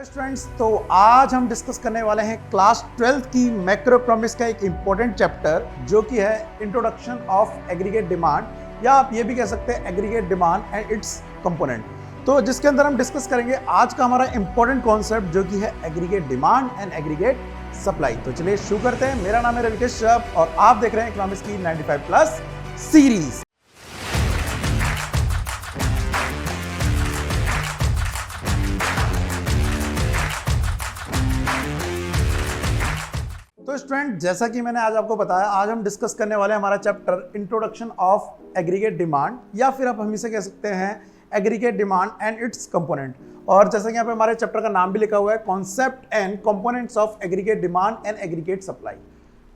Students, तो आज हम डिस्कस करने वाले हैं क्लास 12th की मैक्रो इकोनॉमिक्स का एक इंपॉर्टेंट चैप्टर जो कि है इंट्रोडक्शन ऑफ एग्रीगेट डिमांड, या आप ये भी कह सकते हैं aggregate demand and it's component. तो जिसके अंदर हम डिस्कस करेंगे आज का हमारा इंपॉर्टेंट कॉन्सेप्ट जो कि है aggregate demand and aggregate supply. तो चलिए शुरू करते हैं। मेरा नाम है रविकेश श्रफ और आप देख रहे हैं इकोनॉमिक्स की 95+ सीरीज। तो स्टूडेंट, जैसा कि मैंने आज आपको बताया, आज हम डिस्कस करने वाले हैं हमारा chapter introduction of aggregate demand, या फिर आप हम इसे कह सकते हैं aggregate demand and it's component. और जैसा कि यहाँ पे हमारे चैप्टर का नाम भी लिखा हुआ है, concept and components of aggregate demand and aggregate supply.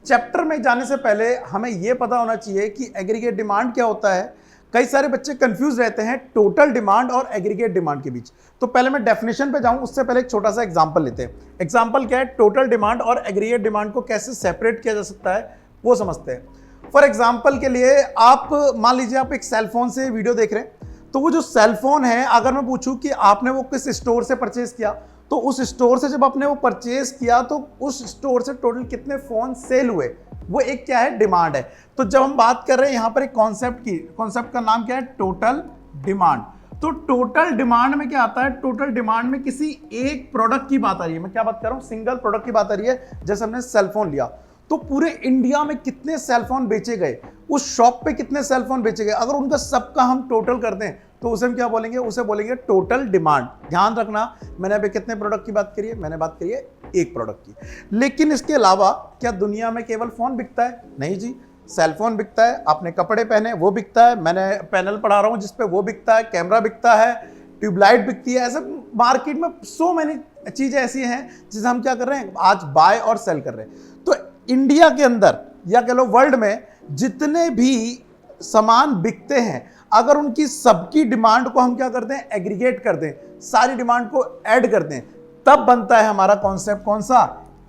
Chapter में जाने से पहले हमें यह पता होना चाहिए कि एग्रीगेट डिमांड क्या होता है। कई सारे बच्चे कंफ्यूज रहते हैं टोटल डिमांड और एग्रीगेट डिमांड के बीच। तो पहले मैं डेफिनेशन पे जाऊं उससे पहले एक छोटा सा एग्जांपल लेते हैं। एग्जांपल क्या है, टोटल डिमांड और एग्रीगेट डिमांड को कैसे सेपरेट किया जा सकता है वो समझते हैं। फॉर एग्जांपल के लिए आप मान लीजिए आप एक सेलफोन से वीडियो देख रहे हैं, तो वो जो सेलफोन है, अगर मैं पूछूं कि आपने वो किस स्टोर से परचेज किया, तो उस स्टोर से जब आपने वो परचेज किया तो उस स्टोर से टोटल कितने फोन सेल हुए, वो एक क्या है, डिमांड है। तो जब हम बात कर रहे हैं यहां पर एक कॉन्सेप्ट की, कॉन्सेप्ट का नाम क्या है, टोटल डिमांड। तो टोटल डिमांड में क्या आता है, टोटल डिमांड में किसी एक प्रोडक्ट की बात आ रही है। मैं क्या बात कर रहा हूं, सिंगल प्रोडक्ट की बात आ रही है। जैसे हमने सेलफोन लिया तो पूरे इंडिया में कितने सेलफोन बेचे गए, उस शॉप पे कितने सेलफोन बेचे गए, अगर उनका सबका हम टोटल कर दें तो उसे हम क्या बोलेंगे, उसे बोलेंगे टोटल डिमांड। ध्यान रखना, मैंने अभी कितने प्रोडक्ट की बात करी है, मैंने बात करी है एक प्रोडक्ट की। लेकिन इसके अलावा क्या दुनिया में केवल फोन बिकता है? नहीं जी, सेलफोन बिकता है, आपने कपड़े पहने वो बिकता है, मैंने पैनल पढ़ा रहा हूं जिसपे वो बिकता है, कैमरा बिकता है, ट्यूबलाइट बिकती है। ऐसे मार्केट में सो मैनी चीजें ऐसी हैं जिसे हम क्या कर रहे हैं, आज बाय और सेल कर रहे हैं। तो इंडिया के अंदर या कह लो वर्ल्ड में जितने भी सामान बिकते हैं, अगर उनकी सबकी डिमांड को हम क्या करते हैं, एग्रीगेट कर दें, सारी डिमांड को ऐड कर दें, तब बनता है हमारा कॉन्सेप्ट कौन सा,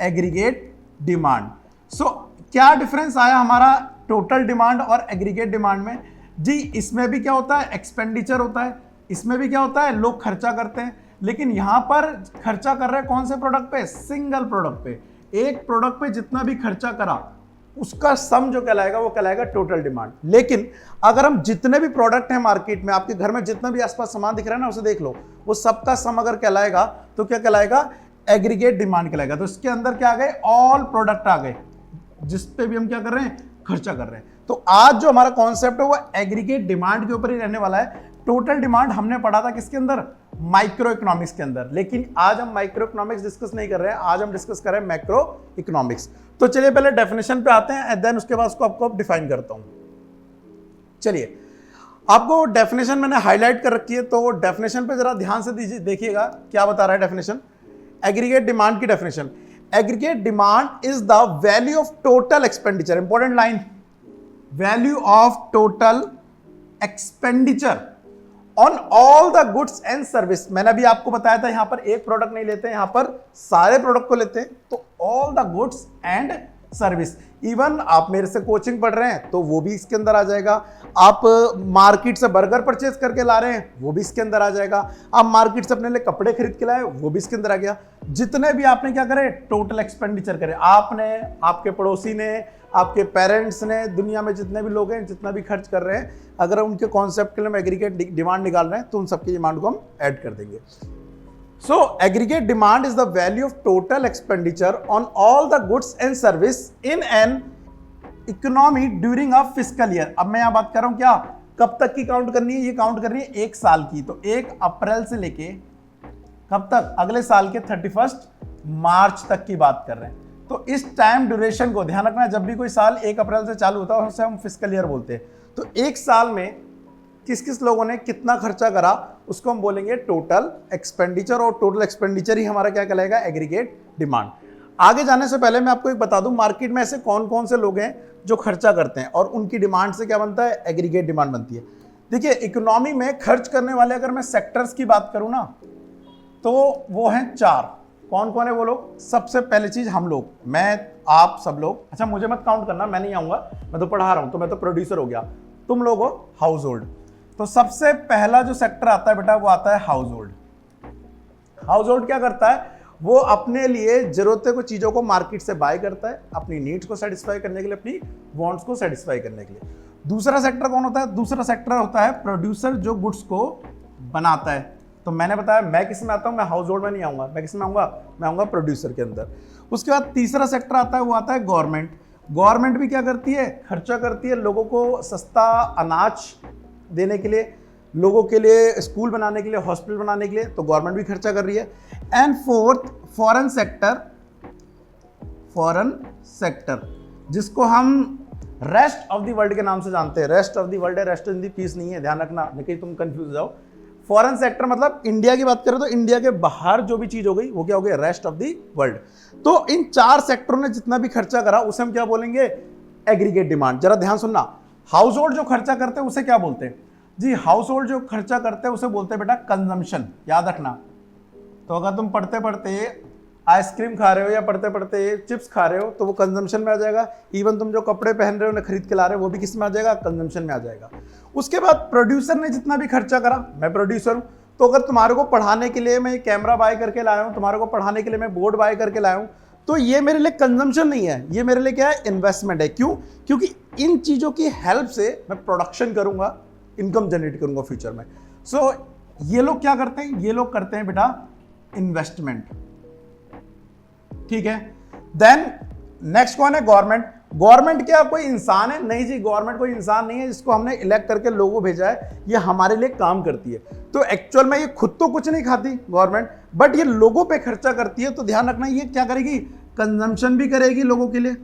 एग्रीगेट डिमांड। सो क्या डिफरेंस आया हमारा टोटल डिमांड और एग्रीगेट डिमांड में? जी, इसमें भी क्या होता है, एक्सपेंडिचर होता है, इसमें भी क्या होता है, लोग खर्चा करते हैं। लेकिन यहां पर खर्चा कर रहे हैं कौन से प्रोडक्ट पे, सिंगल प्रोडक्ट पे। एक प्रोडक्ट पे जितना भी खर्चा करा उसका सम जो कहलाएगा वो कहलाएगा टोटल डिमांड। लेकिन अगर हम जितने भी प्रोडक्ट हैं मार्केट में, आपके घर में जितना भी आसपास सामान दिख रहा है ना, उसे देख लो, वो सबका सम अगर कहलाएगा तो क्या कहलाएगा, एग्रीगेट डिमांड कहलाएगा। तो इसके अंदर क्या आ गए, ऑल प्रोडक्ट आ गए जिस पे भी हम क्या कर रहे हैं, खर्चा कर रहे हैं। तो आज जो हमारा कॉन्सेप्ट है वो एग्रीगेट डिमांड के ऊपर ही रहने वाला है। टोटल डिमांड हमने पढ़ा था किसके अंदर, माइक्रो इकोनॉमिक्स के अंदर। लेकिन आज हम माइक्रो इकोनॉमिक्स डिस्कस नहीं कर रहे हैं, आज हम डिस्कस कर रहे हैं मैक्रो इकोनॉमिक्स। तो चलिए पहले डेफिनेशन पे आते हैं, देन उसके बाद उसको आपको डिफाइन करता हूं। चलिए, आपको डेफिनेशन मैंने हाईलाइट कर रखी है, तो डेफिनेशन पे जरा ध्यान से देखिएगा क्या बता रहा है डेफिनेशन। एग्रीगेट डिमांड की definition, aggregate demand is the value of total expenditure, important line, value of total expenditure on all the goods and service. मैंने अभी आपको बताया था यहां पर एक प्रोडक्ट नहीं लेते हैं, यहां पर सारे प्रोडक्ट को लेते हैं। तो all the goods and service, even आप मेरे से कोचिंग पढ़ रहे हैं तो वो भी इसके अंदर आ जाएगा। आप मार्केट से बर्गर परचेज करके ला रहे हैं वो भी इसके अंदर आ जाएगा। आप मार्केट से अपने लिए कपड़े खरीद के लाए वो भी इसके अंदर आ गया। जितने भी आपने क्या करे, टोटल एक्सपेंडिचर करे, आपने, आपके पड़ोसी ने, आपके पेरेंट्स ने, दुनिया में जितने भी लोग हैं जितना भी खर्च कर रहे हैं, अगर उनके कॉन्सेप्ट के लिए हम एग्रीगेट डिमांड निकाल रहे हैं तो उन सबकी डिमांड को हम ऐड कर देंगे। So aggregate demand is the value of total expenditure on all the goods and service in an economy during a fiscal year। अब मैं यहाँ बात कर रहा हूँ क्या, कब तक की काउंट करनी है, ये काउंट करनी है एक साल की। तो 1 अप्रैल से लेके कब तक, अगले साल के 31 मार्च तक की बात कर रहे हैं। तो इस टाइम ड्यूरेशन को ध्यान रखना, जब भी कोई साल 1 अप्रैल से चालू होता है उसे हम फिस्कल ईयर बोलते हैं। तो एक साल में किस किस लोगों ने कितना खर्चा करा उसको हम बोलेंगे टोटल एक्सपेंडिचर, और टोटल एक्सपेंडिचर ही हमारा क्या कहलाएगा, एग्रीगेट डिमांड। आगे जाने से पहले मैं आपको एक बता दूं, मार्केट में ऐसे कौन कौन से लोग हैं जो खर्चा करते हैं और उनकी डिमांड से क्या बनता है, एग्रीगेट डिमांड बनती है। देखिए, इकोनॉमी में खर्च करने वाले अगर मैं सेक्टर्स की बात करूं ना, तो वो हैं 4। कौन कौन है वो लोग? सबसे पहली चीज हम लोग, मैं, आप, सब लोग। अच्छा, मुझे मत काउंट करना, मैं नहीं आऊंगा, मैं तो पढ़ा रहा हूं, तो मैं तो प्रोड्यूसर हो गया। तुम लोग हो हाउस होल्ड। तो सबसे पहला जो सेक्टर आता है बेटा वो आता है हाउस होल्ड। हाउस होल्ड क्या करता है, वो अपने लिए जरूरत को चीजों को मार्केट से बाय करता है, अपनी नीड्स को सेटिस्फाई करने के लिए, अपनी वांट्स को सेटिस्फाई करने के लिए। दूसरा सेक्टर कौन होता है, दूसरा सेक्टर होता है प्रोड्यूसर, जो गुड्स को बनाता है। तो मैंने बताया मैं किस में आता हूं, मैं हाउस होल्ड में नहीं आऊंगा, मैं किस में आऊंगा, मैं आऊंगा प्रोड्यूसर के अंदर। उसके बाद तीसरा सेक्टर आता है, वो आता है गवर्नमेंट। गवर्नमेंट भी क्या करती है, खर्चा करती है लोगों को सस्ता अनाज देने के लिए, लोगों के लिए स्कूल बनाने के लिए, हॉस्पिटल बनाने के लिए, तो गवर्नमेंट भी खर्चा कर रही है। And fourth foreign sector, foreign sector जिसको हम रेस्ट ऑफ द वर्ल्ड के नाम से जानते हैं। रेस्ट ऑफ द वर्ल्ड है, रेस्ट इन दी पीस नहीं है, ध्यान रखना, नहीं कहीं तुम कंफ्यूज जाओ। फॉरेन सेक्टर मतलब इंडिया की बात करें तो इंडिया के बाहर जो भी चीज हो गई वो क्या हो गई, रेस्ट ऑफ द वर्ल्ड। तो इन चार सेक्टरों ने जितना भी खर्चा करा उसे हम क्या बोलेंगे, एग्रीगेट डिमांड। जरा ध्यान सुनना, हाउस होल्ड जो खर्चा करते हैं उसे क्या बोलते हैं जी, हाउस होल्ड जो खर्चा करते हैं उसे बोलते हैं बेटा कंजम्पशन, याद रखना। तो अगर तुम पढ़ते पढ़ते आइसक्रीम खा रहे हो या पढ़ते पढ़ते चिप्स खा रहे हो तो वो कंजम्पशन में आ जाएगा। इवन तुम जो कपड़े पहन रहे हो ना, खरीद के ला रहे हो, वो भी किस में आ जाएगा, कंजम्पशन में आ जाएगा। उसके बाद प्रोड्यूसर ने जितना भी खर्चा करा, मैं प्रोड्यूसर हूं, तो अगर तुम्हारे को पढ़ाने के लिए मैं कैमरा बाय करके लाया हूं, तुम्हारे को पढ़ाने के लिए मैं बोर्ड बाय करके लाया हूं, तो ये मेरे लिए कंजम्पशन नहीं है, ये मेरे लिए क्या है, इन्वेस्टमेंट है। क्यों, क्योंकि इन चीजों की हेल्प से मैं प्रोडक्शन करूंगा, इनकम जनरेट करूंगा फ्यूचर में। सो ये लोग क्या करते हैं, ये लोग करते हैं बेटा इन्वेस्टमेंट, ठीक है। देन नेक्स्ट कौन है, गवर्नमेंट। गवर्नमेंट क्या कोई इंसान है, नहीं जी, गवर्नमेंट कोई इंसान नहीं है जिसको हमने इलेक्ट करके लोगों भेजा है, ये हमारे लिए काम करती है। तो एक्चुअल में ये खुद तो कुछ नहीं खाती गवर्नमेंट, बट ये लोगों पे खर्चा करती है। तो ध्यान रखना, ये क्या करेगी, कंजम्पशन भी करेगी लोगों के लिए,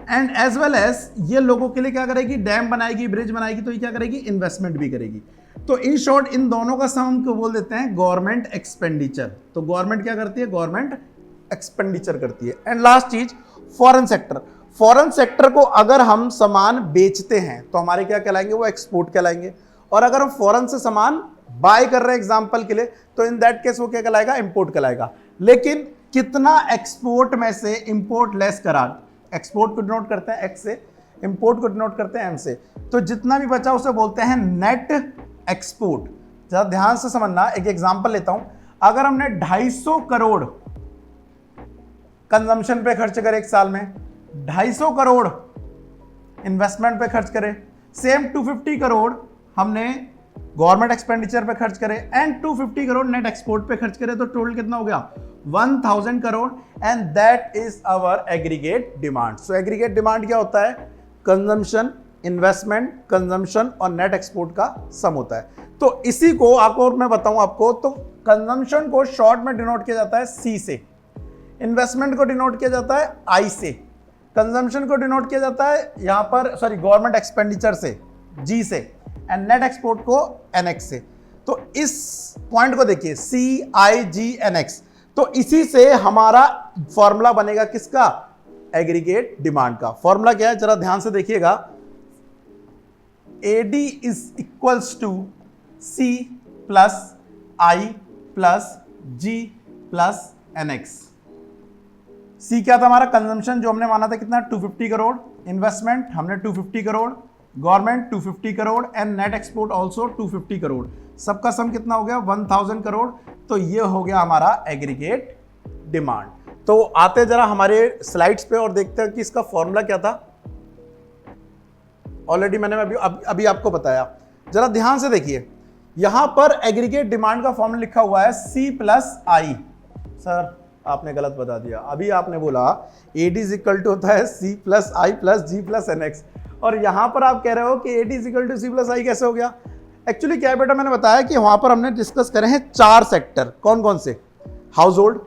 एंड एज वेल एज ये लोगों के लिए क्या करेगी, डैम बनाएगी, ब्रिज बनाएगी, तो ये क्या करेगी, इन्वेस्टमेंट भी करेगी। तो इन शॉर्ट इन दोनों का सम हम बोल देते हैं गवर्नमेंट एक्सपेंडिचर। तो गवर्नमेंट क्या करती है, गवर्नमेंट एक्सपेंडिचर करती है। एंड लास्ट चीज फॉरेन सेक्टर। फॉरेन सेक्टर को अगर हम सामान बेचते हैं तो हमारे क्या कहलाएंगे, वो एक्सपोर्ट कहलाएंगे। और अगर हम फॉरेन से सामान बाय कर रहे हैं एग्जांपल के लिए, तो इन दैट केस वो क्या कहलाएगा, इंपोर्ट कहलाएगा। लेकिन कितना एक्सपोर्ट में से इंपोर्ट लेस करा, एक्सपोर्ट को डिनोट करते हैं एक्स से, इंपोर्ट को डिनोट करते हैं एम से, तो जितना भी बचा उसे बोलते हैं नेट एक्सपोर्ट। जरा ध्यान से समझना, एक एग्जांपल लेता हूं। अगर हमने 250 करोड़ कंजम्पशन पे खर्च करे एक साल में, 250 करोड़ इन्वेस्टमेंट पे खर्च करे, सेम 250 करोड़ हमने गवर्नमेंट एक्सपेंडिचर पे खर्च करे, एंड 250 करोड़ नेट एक्सपोर्ट पे खर्च करे, तो टोटल कितना हो गया, 1000 crore. And that is our aggregate demand. So aggregate demand क्या होता है, कंजम्पशन, इन्वेस्टमेंट, कंजम्पशन और नेट एक्सपोर्ट का सम होता है। तो इसी को आपको और मैं बताऊं आपको, तो कंजम्पशन को शॉर्ट में डिनोट किया जाता है सी से, इन्वेस्टमेंट को डिनोट किया जाता है आई से, कंजम्पशन को डिनोट किया जाता है यहां पर गवर्नमेंट एक्सपेंडिचर से, जी से, एंड नेट एक्सपोर्ट को एनएक्स से। तो इस पॉइंट को देखिए, CIGNX, तो इसी से हमारा फॉर्मूला बनेगा किसका, एग्रीगेट डिमांड का। फॉर्मूला क्या है, जरा ध्यान से देखिएगा, AD is equals to C plus I plus G plus NX। C क्या था हमारा, कंजम्पशन जो हमने माना था कितना, 250 करोड़, इन्वेस्टमेंट हमने 250 crore, government 250 crore, and net export also 250 crore, सबका सम कितना हो गया, 1000 करोड़। तो ये हो गया हमारा एग्रीगेट डिमांड। तो आते जरा हमारे स्लाइड्स पे और देखते हैं कि इसका फॉर्मूला क्या था। ऑलरेडी मैंने अभी आपको बताया, जरा ध्यान से देखिए, यहां पर एग्रीगेट डिमांड का फॉर्मूला लिखा हुआ है C प्लस आई। सर आपने गलत बता दिया, अभी आपने बोला AD इज इक्वल टू होता है C plus I plus G plus NX, और यहां पर आप कह रहे हो कि AD is equal to C plus I कैसे हो गया। एक्चुअली क्या है बेटा, मैंने बताया कि वहां पर हमने डिस्कस करे हैं 4 सेक्टर, कौन कौन से, हाउस होल्ड,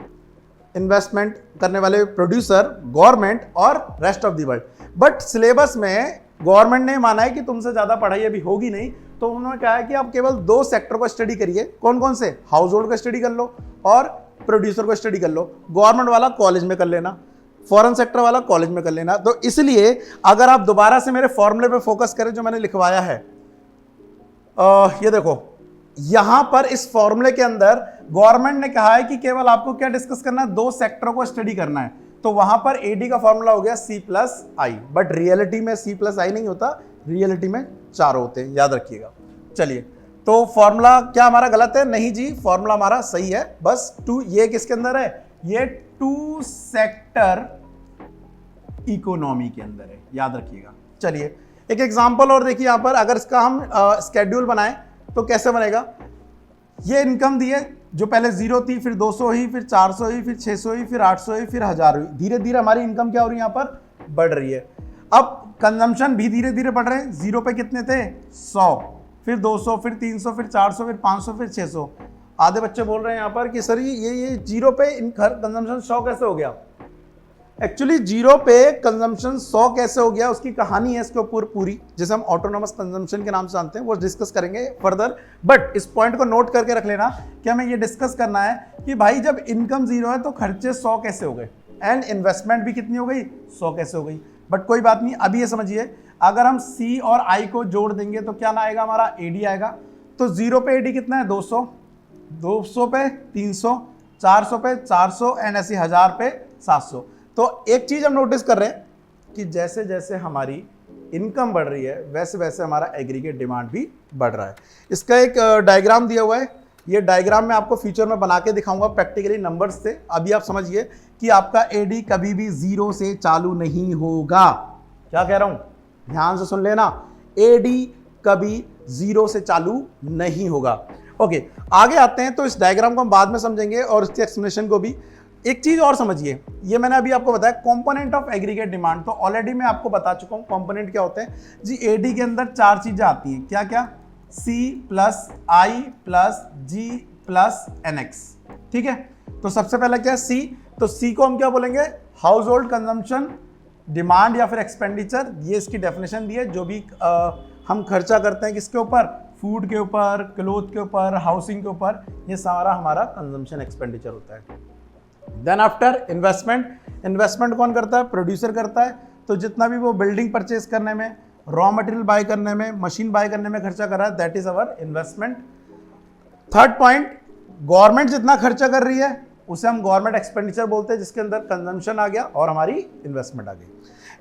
इन्वेस्टमेंट करने वाले प्रोड्यूसर, गवर्नमेंट और rest of the world. But syllabus में गवर्नमेंट ने माना है कि तुमसे ज्यादा पढ़ाई अभी होगी नहीं, तो उन्होंने कहा है कि आप केवल 2 सेक्टर को स्टडी करिए। कौन कौन से, हाउस होल्ड का स्टडी कर लो और प्रोड्यूसर को स्टडी कर लो। गवर्नमेंट वाला कॉलेज में कर लेना, फॉरेन सेक्टर वाला कॉलेज में कर लेना। तो इसलिए अगर आप दोबारा से मेरे फॉर्मूले पे फोकस करें जो मैंने लिखवाया है, ये देखो, यहां पर इस फॉर्मूले के अंदर गवर्नमेंट ने कहा है कि केवल आपको क्या डिस्कस करना है, 2 सेक्टरों को स्टडी करना है। तो वहां पर AD का फॉर्मूला हो गया C plus I, but reality में C प्लस आई नहीं होता, रियलिटी में 4 होते हैं, याद रखिएगा। चलिए, तो फॉर्मूला क्या हमारा गलत है? नहीं जी, फॉर्मूला हमारा सही है। बस टू, ये किसके अंदर है? ये टू सेक्टर इकोनॉमी के अंदर है, याद रखिएगा। चलिए एक एग्जांपल और देखिए यहां पर, अगर इसका हम स्केड्यूल बनाएं तो कैसे बनेगा? ये इनकम दी है जो पहले 0 थी, फिर 200 हुई, फिर 400 हुई, फिर 600 हुई, फिर 800 हुई, फिर 1000 हुई। धीरे धीरे हमारी इनकम क्या हो रही है? यहाँ पर बढ़ रही है। अब कंजम्पशन भी धीरे धीरे बढ़ रहे हैं। 0 पे कितने थे? 100, फिर 200, फिर 300, फिर 400, फिर 500, फिर 600। आधे बच्चे बोल रहे हैं यहाँ पर कि सर ये 0 पे कंजम्पशन 100 कैसे हो गया? एक्चुअली 0 पे कंजम्पशन 100 कैसे हो गया, उसकी कहानी है इसके ऊपर पूरी, जिसे हम ऑटोनोमस कंजम्पशन के नाम से जानते हैं, वो डिस्कस करेंगे फर्दर। बट इस पॉइंट को नोट करके रख लेना कि हमें ये डिस्कस करना है कि भाई जब इनकम 0 है तो खर्चे 100 कैसे हो गए, एंड इन्वेस्टमेंट भी कितनी हो गई? 100 कैसे हो गई। बट कोई बात नहीं, अभी ये समझिए, अगर हम सी और आई को जोड़ देंगे तो क्या ना आएगा? हमारा एडी आएगा। तो 0 पे एडी कितना है? 200, 200 पे 300, 400 पे 400, एंड ऐसे 1000 पे 700। तो एक चीज हम नोटिस कर रहे हैं कि जैसे जैसे हमारी इनकम बढ़ रही है वैसे वैसे हमारा एग्रीगेट डिमांड भी बढ़ रहा है। इसका एक डायग्राम दिया हुआ है। ये डायग्राम मैं आपको फ्यूचर में बना के दिखाऊंगा प्रैक्टिकली नंबर्स से। अभी आप समझिए कि आपका एडी कभी भी 0 से चालू नहीं होगा। क्या कह रहा हूं? ध्यान से सुन लेना, एडी कभी 0 से चालू नहीं होगा। ओके, आगे आते हैं। तो इस डायग्राम को हम बाद में समझेंगे और इसके एक्सप्लेनेशन को भी। एक चीज और समझिए, ये मैंने अभी आपको बताया कंपोनेंट ऑफ एग्रीगेट डिमांड, तो ऑलरेडी मैं आपको बता चुका हूं कंपोनेंट क्या होते हैं जी। एडी के अंदर 4 चीजें आती हैं, क्या क्या? सी plus I plus G plus NX. ठीक है, तो सबसे पहला क्या है? सी। तो सी को हम क्या बोलेंगे? हाउस होल्ड कंजम्पशन डिमांड या फिर एक्सपेंडिचर। ये इसकी डेफिनेशन दी है, जो भी हम खर्चा करते हैं किसके ऊपर? फूड के ऊपर, क्लोथ के ऊपर, हाउसिंग के ऊपर, ये सारा हमारा कंजम्पशन एक्सपेंडिचर होता है। Then after investment. इन्वेस्टमेंट कौन करता है? प्रोड्यूसर करता है। तो जितना भी वो बिल्डिंग परचेज करने में, रॉ मटेरियल बाय करने में, मशीन बाय करने में खर्चा कर रहा है, that is our investment. Third point, government जितना खर्चा कर रही है उसे हम गवर्नमेंट एक्सपेंडिचर बोलते हैं, जिसके अंदर कंजम्पशन आ गया और हमारी इन्वेस्टमेंट आ गई।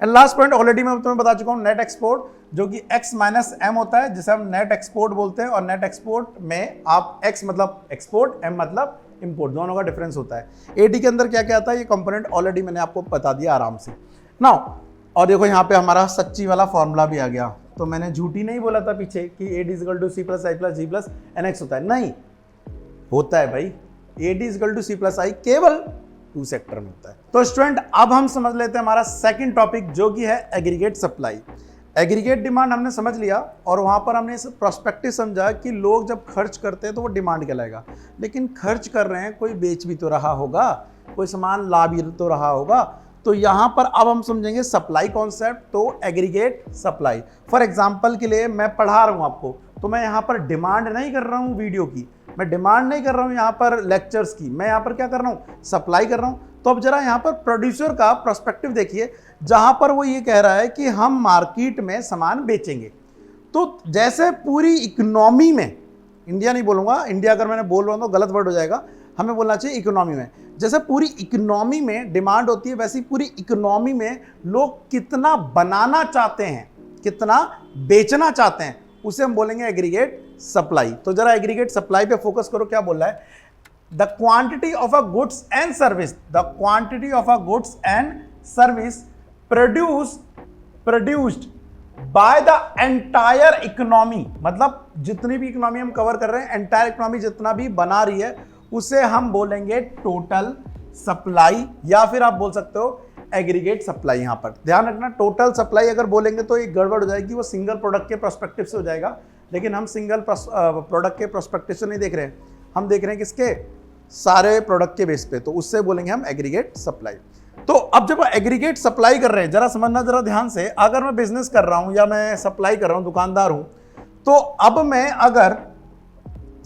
एंड लास्ट पॉइंट ऑलरेडी मैं तुम्हें बता चुका हूं, नेट एक्सपोर्ट, जो कि x माइनस एम होता है, जिसे हम नेट एक्सपोर्ट बोलते हैं। और नेट एक्सपोर्ट में आप x मतलब एक्सपोर्ट, m मतलब इंपोर्ट, दोनों का डिफरेंस होता है। एडी के अंदर क्या क्या आता है, ये कंपोनेंट ऑलरेडी मैंने आपको बता दिया आराम से। नाउ और देखो यहाँ पे हमारा सच्ची वाला फॉर्मूला भी आ गया। तो मैंने झूठी नहीं बोला था पीछे कि AD equal to C plus I plus G plus NX होता है, नहीं होता है भाई। AD equal to C plus I केवल 2 सेक्टर में होता है। तो स्टूडेंट अब हम समझ लेते हैं हमारा सेकंड टॉपिक, जो कि है एग्रीगेट सप्लाई। एग्रीगेट डिमांड हमने समझ लिया और वहां पर हमने इस प्रोस्पेक्टिव समझा कि लोग जब खर्च करते हैं तो वो डिमांड कहलाएगा। लेकिन खर्च कर रहे हैं, कोई बेच भी तो रहा होगा, कोई सामान ला भी तो रहा होगा। तो यहां पर अब हम समझेंगे सप्लाई कॉन्सेप्ट, तो एग्रीगेट सप्लाई। फॉर एग्जाम्पल के लिए मैं पढ़ा रहा हूं आपको, तो मैं यहां पर डिमांड नहीं कर रहा हूं वीडियो की, मैं डिमांड नहीं कर रहा हूं यहां पर लेक्चर्स की, मैं यहां पर क्या कर रहा हूं? सप्लाई कर रहा हूं। तो अब जरा यहां पर प्रोड्यूसर का पर्सपेक्टिव देखिए, जहां पर वो ये कह रहा है कि हम मार्केट में सामान बेचेंगे। तो जैसे पूरी इकोनॉमी में, इंडिया नहीं बोलूंगा, इंडिया अगर मैंने बोल रहा हूं तो गलत वर्ड हो जाएगा, हमें बोलना चाहिए इकोनॉमी में। जैसे पूरी इकोनॉमी में डिमांड होती है, वैसे पूरी इकोनॉमी में लोग कितना बनाना चाहते हैं, कितना बेचना चाहते हैं, उसे हम बोलेंगे एग्रीगेट सप्लाई। तो जरा एग्रीगेट सप्लाई पे फोकस करो, क्या बोल रहा है? The quantity of a goods and service, the quantity of a goods and service produced by the entire economy, मतलब जितनी भी इकोनॉमी हम कवर कर रहे हैं, एंटायर इकोनॉमी जितना भी बना रही है, उसे हम बोलेंगे टोटल सप्लाई, या फिर आप बोल सकते हो एग्रीगेट सप्लाई। यहां पर ध्यान रखना, टोटल सप्लाई अगर बोलेंगे तो एक गड़बड़ हो जाएगी, वो सिंगल प्रोडक्ट के प्रोस्पेक्टिव से हो जाएगा। लेकिन हम सिंगल प्रोडक्ट के प्रोस्पेक्टिव से नहीं देख रहे हैं, हम देख रहे हैं किसके? सारे प्रोडक्ट के बेस पे, तो उससे बोलेंगे हम एग्रीगेट सप्लाई। तो अब जब एग्रीगेट सप्लाई कर रहे हैं, जरा समझना जरा ध्यान से, अगर मैं बिजनेस कर रहा हूं या मैं सप्लाई कर रहा हूं, दुकानदार हूं, तो अब मैं अगर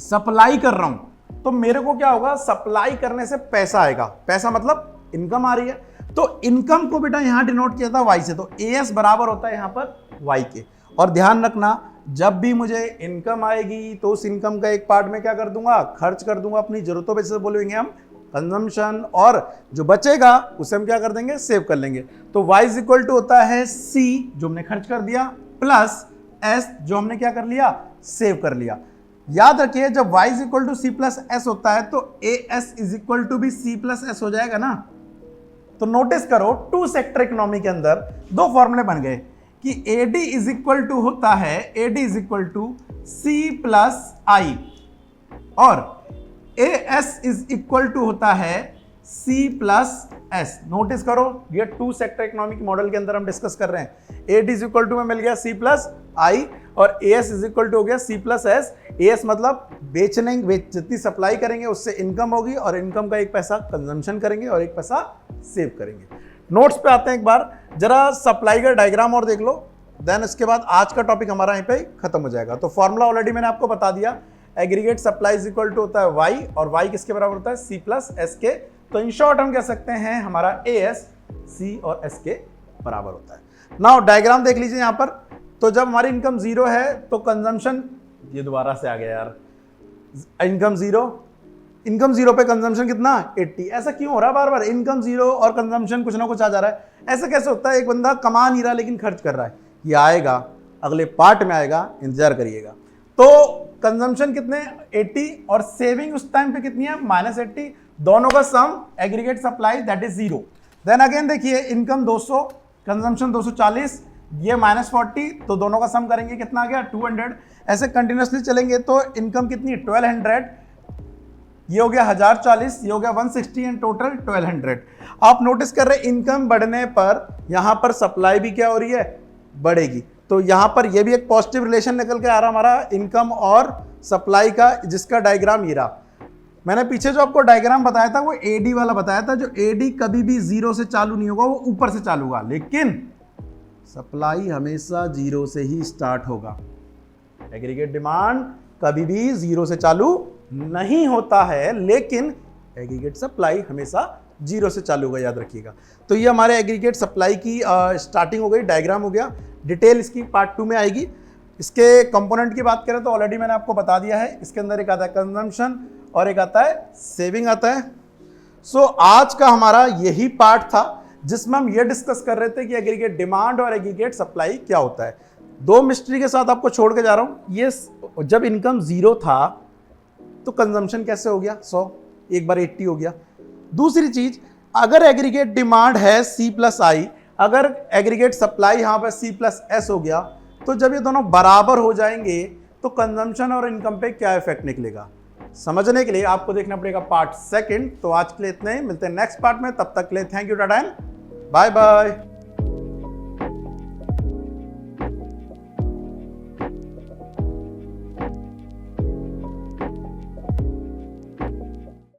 सप्लाई कर रहा हूं तो मेरे को क्या होगा? सप्लाई करने से पैसा आएगा, पैसा मतलब इनकम आ रही है। तो इनकम को बेटा यहां डिनोट किया था वाई से, तो एस बराबर होता है यहां पर वाई के। और ध्यान रखना, जब भी मुझे इनकम आएगी तो उस इनकम का एक पार्ट में क्या कर दूंगा? खर्च कर दूंगा अपनी जरूरतों पे, जैसे बोलेंगे हम कंजम्पशन, और जो बचेगा उसे हम क्या कर देंगे? सेव कर लेंगे। तो y इज इक्वल टू होता है c, जो हमने खर्च कर दिया, प्लस s, जो हमने क्या कर लिया? सेव कर लिया। याद रखिए जब y is equal to C plus S होता है तो A S is equal to भी सी प्लस एस हो जाएगा ना। तो नोटिस करो टू सेक्टर इकोनॉमी के अंदर दो फॉर्मूले बन गए कि AD इज इक्वल टू होता है AD is equal to C plus I और AS इज इक्वल टू होता है C प्लस एस। नोटिस करो ये टू सेक्टर इकोनॉमिक मॉडल के अंदर हम डिस्कस कर रहे हैं। AD इज इक्वल टू में मिल गया C प्लस आई और AS इज इक्वल टू हो गया C प्लस एस। AS मतलब जितनी सप्लाई करेंगे उससे इनकम होगी और इनकम का एक पैसा कंजम्पशन करेंगे और एक पैसा सेव करेंगे। नोट्स पे आते हैं एक बार, जरा सप्लाई का डायग्राम और देख लो, देन इसके बाद आज का टॉपिक हमारा यहीं पे खत्म हो जाएगा। तो फॉर्मूला ऑलरेडी मैंने आपको बता दिया, aggregate supply is equal to होता है y और y किसके बराबर होता है C प्लस एस के। तो इन शॉर्ट हम कह सकते हैं हमारा AS C और S के बराबर होता है। नाउ डायग्राम देख लीजिए यहाँ पर, तो जब हमारी इनकम जीरो है तो कंजम्पशन, ये दोबारा से आ गया यार, इनकम जीरो पे कंजम्पशन कितना 80। ऐसा क्यों हो रहा है बार बार, इनकम जीरो और कंजम्पशन कुछ ना कुछ आ जा रहा है, ऐसा कैसे होता है? एक बंदा कमा नहीं रहा लेकिन खर्च कर रहा है, ये आएगा अगले पार्ट में आएगा, इंतजार करिएगा। तो कंजम्पशन कितने 80 और सेविंग उस टाइम पे कितनी है -80, दोनों का sum aggregate supply that is zero. Then again देखिए इनकम 200 कंजम्पशन 240, ये -40, तो दोनों का सम करेंगे कितना आ गया 200। ऐसे कंटिन्यूसली चलेंगे तो इनकम कितनी 1200, ये हो गया 1040, ये हो गया 160 एंड टोटल 1200। आप नोटिस कर रहे हैं इनकम बढ़ने पर यहां पर सप्लाई भी क्या हो रही है, बढ़ेगी। तो यहां पर ये भी एक पॉजिटिव रिलेशन निकल के आ रहा हमारा इनकम और सप्लाई का, जिसका डायग्राम ये रहा। मैंने पीछे जो आपको डायग्राम बताया था वो AD वाला बताया था, जो AD कभी भी जीरो से चालू नहीं होगा, वो ऊपर से चालू होगा, लेकिन सप्लाई हमेशा जीरो से ही स्टार्ट होगा। एग्रीगेट डिमांड कभी भी जीरो से चालू नहीं होता है, लेकिन एग्रीगेट सप्लाई हमेशा जीरो से चालू होगा, याद रखिएगा। तो ये हमारे एग्रीगेट सप्लाई की स्टार्टिंग हो गई, डायग्राम हो गया। डिटेल इसकी पार्ट 2 में आएगी। इसके कंपोनेंट की बात करें तो ऑलरेडी मैंने आपको बता दिया है, इसके अंदर एक आता है कंजम्पशन और एक आता है सेविंग आता है। सो आज का हमारा यही पार्ट था जिसमें हम ये डिस्कस कर रहे थे कि एग्रीगेट डिमांड और एग्रीगेट सप्लाई क्या होता है। दो मिस्ट्री के साथ आपको छोड़ के जा रहा हूं। ये जब इनकम जीरो था तो कंजम्पशन कैसे हो गया 100, एक बार 80 हो गया। दूसरी चीज, अगर एग्रीगेट डिमांड है C प्लस आई, अगर एग्रीगेट सप्लाई यहां पर C प्लस एस हो गया, तो जब ये दोनों बराबर हो जाएंगे तो कंजम्पशन और इनकम पे क्या इफेक्ट निकलेगा, समझने के लिए आपको देखना पड़ेगा पार्ट 2। तो आज के लिए इतना ही, मिलते हैं नेक्स्ट पार्ट में, तब तक के लिए thank you, tata and bye bye.